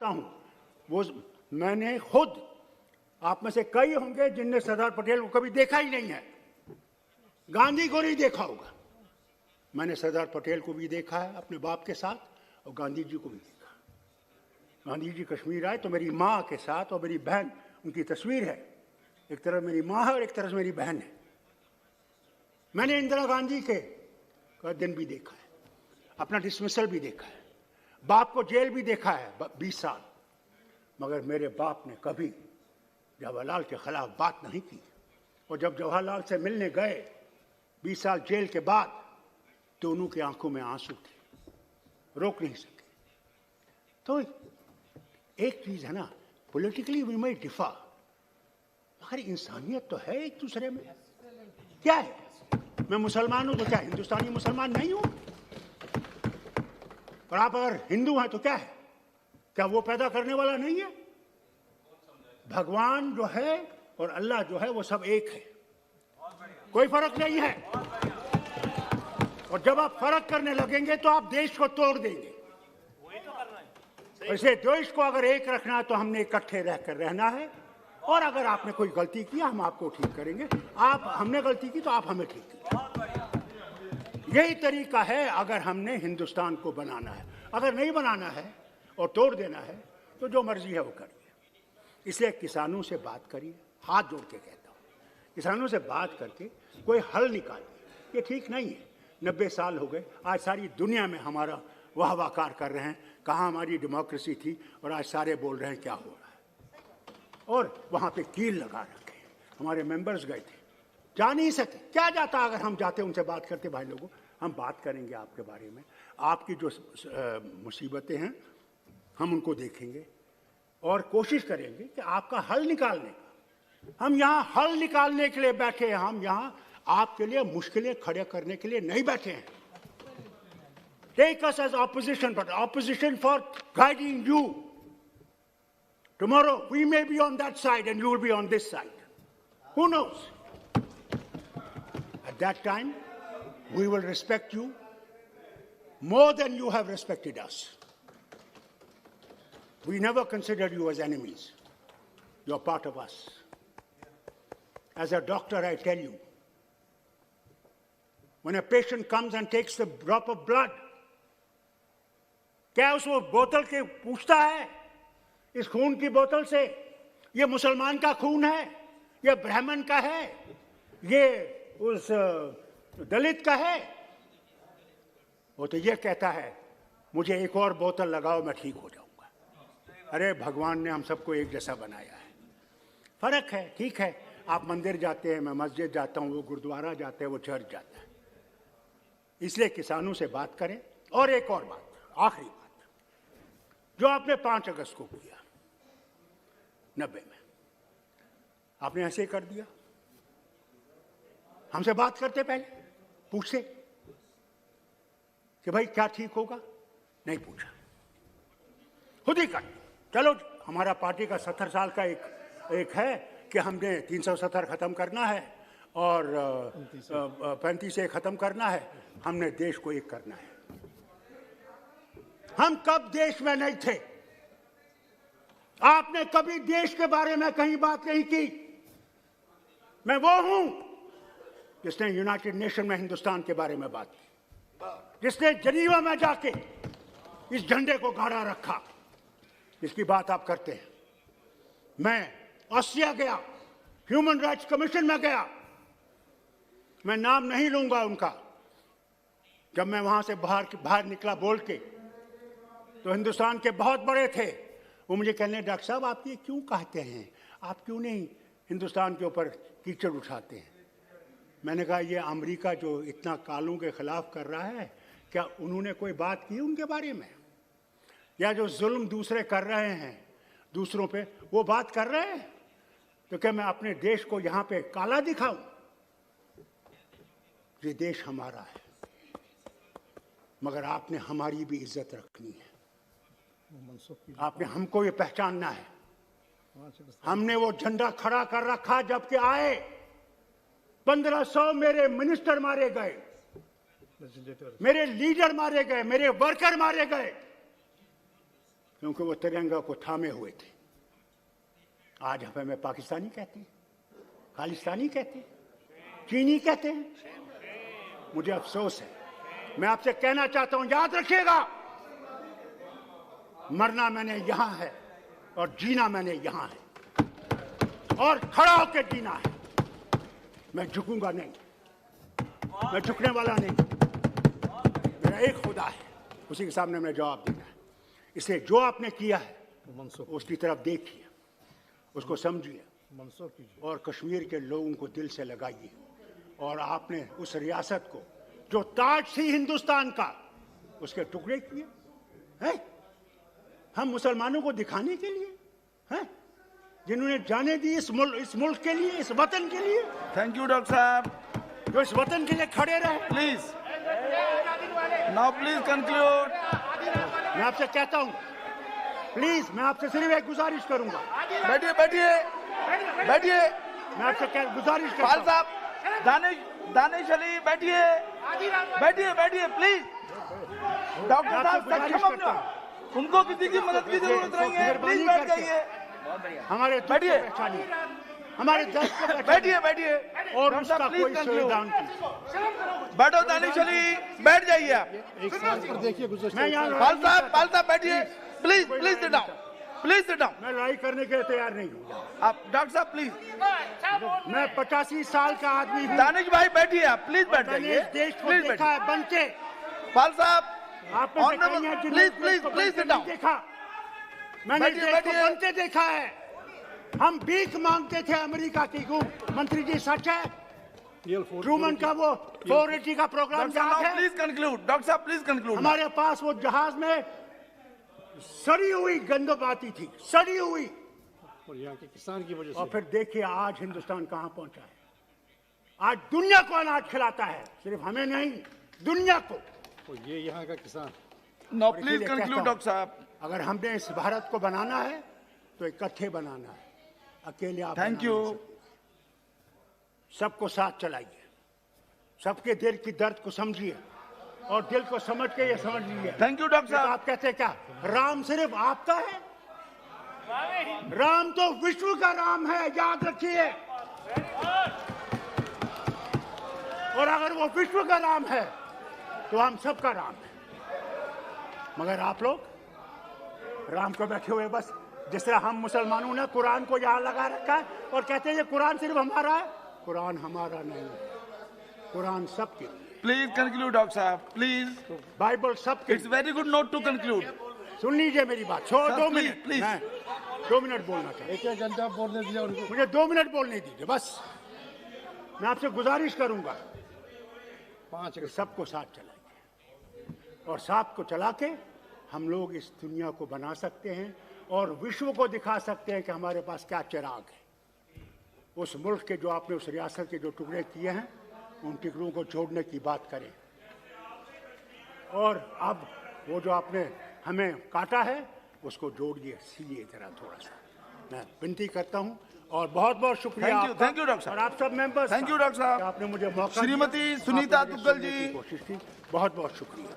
हूं वो मैंने खुद, आप में से कई होंगे जिनने सरदार पटेल को कभी देखा ही नहीं है, गांधी को नहीं देखा होगा। मैंने सरदार पटेल को भी देखा है अपने बाप के साथ और गांधी जी को भी देखा। गांधी जी कश्मीर आए तो मेरी माँ के साथ और मेरी बहन, उनकी तस्वीर है, एक तरफ मेरी माँ है और एक तरफ मेरी बहन है। मैंने इंदिरा गांधी के दिन भी देखा है, अपना डिसमिसल भी देखा है, बाप को जेल भी देखा है 20 साल, मगर मेरे बाप ने कभी जवाहरलाल के खिलाफ बात नहीं की। और जब जवाहरलाल से मिलने गए 20 साल जेल के बाद, दोनों की आंखों में आंसू थे, रोक नहीं सके। तो एक चीज है ना, पॉलिटिकली वी मे डिफर, मगर इंसानियत तो है एक दूसरे में। क्या है, मैं मुसलमान हूं तो क्या हिंदुस्तानी मुसलमान नहीं हूं? और आप अगर हिंदू हैं तो क्या है, क्या वो पैदा करने वाला नहीं है? भगवान जो है और अल्लाह जो है वो सब एक है, कोई फर्क नहीं है। और जब आप फर्क करने लगेंगे तो आप देश को तोड़ देंगे। वैसे देश को अगर एक रखना है तो हमने इकट्ठे रहकर रहना है, और अगर आपने कोई गलती की हम आपको ठीक करेंगे, हमने गलती की तो आप हमें ठीक कीजिए। यही तरीका है अगर हमने हिंदुस्तान को बनाना है। अगर नहीं बनाना है और तोड़ देना है तो जो मर्जी है वो करिए। इसलिए किसानों से बात करिए, हाथ जोड़ के कहता हूँ, किसानों से बात करके कोई हल निकालिए। ये ठीक नहीं है, 90 साल हो गए, आज सारी दुनिया में हमारा वाहवाकार कर रहे हैं, कहाँ हमारी डेमोक्रेसी थी, और आज सारे बोल रहे हैं क्या हो रहा है। और वहाँ पे कील लगा रखे, हमारे मेंबर्स गए थे, जा नहीं सके। क्या जाता अगर हम जाते उनसे बात करते, भाई लोगों हम बात करेंगे आपके बारे में, आपकी जो मुसीबतें हैं हम उनको देखेंगे और कोशिश करेंगे कि आपका हल निकालने का। हम यहाँ हल निकालने के लिए बैठे हैं, हम यहाँ आपके लिए मुश्किलें खड़े करने के लिए नहीं बैठे हैं। Take us as opposition, but opposition for guiding you. Tomorrow we may be on that side and you will be on this side. Who knows? At that time, we will respect you more than you have respected us. We never considered you as enemies. You're part of us. As a doctor, I tell you, when a patient comes and takes the drop of blood, क्या उसको बोतल के पूछता है, इस खून की बोतल से ये मुसलमान का खून है, ये ब्राह्मण का है, ये उस दलित का है? वो तो ये कहता है मुझे एक और बोतल लगाओ मैं ठीक हो जाऊंगा। अरे भगवान ने हम सबको एक जैसा बनाया है, फर्क है, ठीक है। आप मंदिर जाते हैं, मैं मस्जिद जाता हूँ, वो गुरुद्वारा जाते हैं, वो चर्च जाता है। इसलिए किसानों से बात करें। और एक और बात, आखिरी बात, जो आपने 5 अगस्त को किया 90 में, आपने ऐसे ही कर दिया। हमसे बात करते पहले, पूछते कि भाई क्या ठीक होगा, नहीं पूछा, खुद ही कर। चलो हमारा पार्टी का 70 साल का एक है कि हमने 370 खत्म करना है और 35 से खत्म करना है, हमने देश को एक करना है। हम कब देश में नहीं थे? आपने कभी देश के बारे में कहीं बात नहीं की। मैं वो हूं जिसने यूनाइटेड नेशन में हिंदुस्तान के बारे में बात की, जिसने जनीवा में जाके इस झंडे को गाड़ा रखा, जिसकी बात आप करते हैं। मैं ऑस्ट्रिया गया, ह्यूमन राइट्स कमीशन में गया, मैं नाम नहीं लूंगा उनका। जब मैं वहां से बाहर निकला बोल के, तो हिंदुस्तान के बहुत बड़े थे, वो मुझे कहने, डॉक्टर साहब आप ये क्यों कहते हैं, आप क्यों नहीं हिंदुस्तान के ऊपर कीचड़ उठाते हैं? मैंने कहा ये अमेरिका जो इतना कालों के खिलाफ कर रहा है, क्या उन्होंने कोई बात की उनके बारे में? या जो जुल्म दूसरे कर रहे हैं दूसरों पे, वो बात कर रहे हैं? तो क्या मैं अपने देश को यहाँ पे काला दिखाऊं? ये देश हमारा है, मगर आपने हमारी भी इज्जत रखनी है, आपने हमको ये पहचानना है। हमने वो झंडा खड़ा कर रखा जबकि आए 1500 मेरे मिनिस्टर मारे गए, मेरे लीडर मारे गए, मेरे वर्कर मारे गए। क्योंकि वो तिरंगा को थामे हुए थे। आज हमें पाकिस्तानी कहते हैं, खालिस्तानी कहते हैं, चीनी कहते हैं। मुझे अफसोस है। मैं आपसे कहना चाहता हूं, याद रखिएगा, मरना मैंने यहां है और जीना मैंने यहां है, और खड़ा होकर जीना है। मैं झुकूंगा नहीं, मैं झुकने वाला नहीं। मेरा एक खुदा है, उसी के सामने मैं जवाब देना है। इसलिए जो आपने किया है उसकी तरफ देखिए, उसको समझिए और कश्मीर के लोगों को दिल से लगाइए। और आपने उस रियासत को जो ताज थी हिंदुस्तान का, उसके टुकड़े किए हैं। हम मुसलमानों को दिखाने के लिए हैं, जिन्होंने जाने दी इस मुल्क के लिए, इस वतन के लिए। थैंक यू डॉक्टर साहब। जो इस वतन के लिए खड़े रहे। Please now please conclude. मैं आपसे कहता हूं, प्लीज, मैं आपसे सिर्फ एक गुजारिश करूंगा। बैठिए बैठिए बैठिए। मैं आपसे गुजारिश करता फाल हूं। साहब, दानिश अली बैठिए बैठिए बैठिए प्लीज। डॉक्टर साहब सक्षम अपना, उनको किसी की मदद की जरूरत नहीं है, प्लीज बैठ जाइए। हमारे बैठिए हमारे देश को बैठिए बैठिए और उसका कोई संविधान बैठो। दानिश अली बैठ जाइए आप। फाल साहब बैठिए please please sit down, please sit down. मैं लड़ाई करने के लिए तैयार नहीं हूँ। आप डॉक्टर साहब प्लीज। मैं 85 साल का आदमी हूँ। दानिश भाई बैठिए आप, प्लीज बैठ मैंने जाइए। इस देश को प्लीज देखा है बनते। फाल साहब आपने please please please sit down. देखा, मैंने इस देश को बनते देखा है। हम भीख मांगते थे अमेरिका की। मंत्री जी सच है? ट्रूमन का वो 480 का प्रोग्राम याद है? प्लीज कंक्लूड डॉक्टर साहब, प्लीज कंक्लूड। हमारे पास वो जहाज में सड़ी हुई गंदम आती थी, सड़ी हुई, और यहाँ के किसान की वजह से। और फिर देखिए आज हिंदुस्तान कहां पहुंचा है। आज दुनिया को अनाज खिलाता है, सिर्फ हमें नहीं, दुनिया को। और ये यहाँ का किसान। नो प्लीज कंक्लूड डॉक्टर साहब। अगर हमने इस भारत को बनाना है तो इकट्ठे बनाना है, अकेले आप थैंक यू। सबको साथ चलाइए, सबके दिल की दर्द को समझिए, और दिल को समझ के ये समझ लीजिए। थैंक यू डॉक्टर साहब। आप कहते क्या राम सिर्फ आपका है? राम तो विश्व का राम है, याद रखिए। और अगर वो विश्व का राम है तो हम सबका राम है। मगर आप लोग राम को बैठे हुए बस, जिस तरह हम मुसलमानों ने कुरान को यहां लगा रखा है और कहते हैं ये कुरान सिर्फ हमारा है। कुरान हमारा नहीं है, कुरान सबके। प्लीज कंक्लूड डॉक्टर साहब, प्लीज। बाइबल सबके। It's very good note to conclude. सुन लीजिए मेरी बात। छोड़ 2 मिनट, प्लीज। मैं 2 मिनट बोलना चाहिए। एक घंटा बोलने दिया उनको। मुझे 2 मिनट बोलने दीजिए बस। मैं आपसे गुजारिश करूंगा 5 कि सबको साथ चलाइए, और साथ को चला के हम लोग इस दुनिया को बना सकते हैं और विश्व को दिखा सकते हैं कि हमारे पास क्या चिराग है। उस मुल्क के जो आपने, उस रियासत के जो टुकड़े किए हैं, उन टुकड़ों को जोड़ने की बात करें। और अब वो जो आपने हमें काटा है उसको जोड़िए, सीइए जरा थोड़ा सा। मैं विनती करता हूं, और बहुत बहुत शुक्रिया। थैंक यू डॉक्टर साहब। और आप सब मेंबर्स, थैंक यू डॉक्टर साहब। आपने मुझे मौका दिया। श्रीमती सुनीता आपने दुग्गल सुनने जी। की कोशिश की, बहुत बहुत शुक्रिया।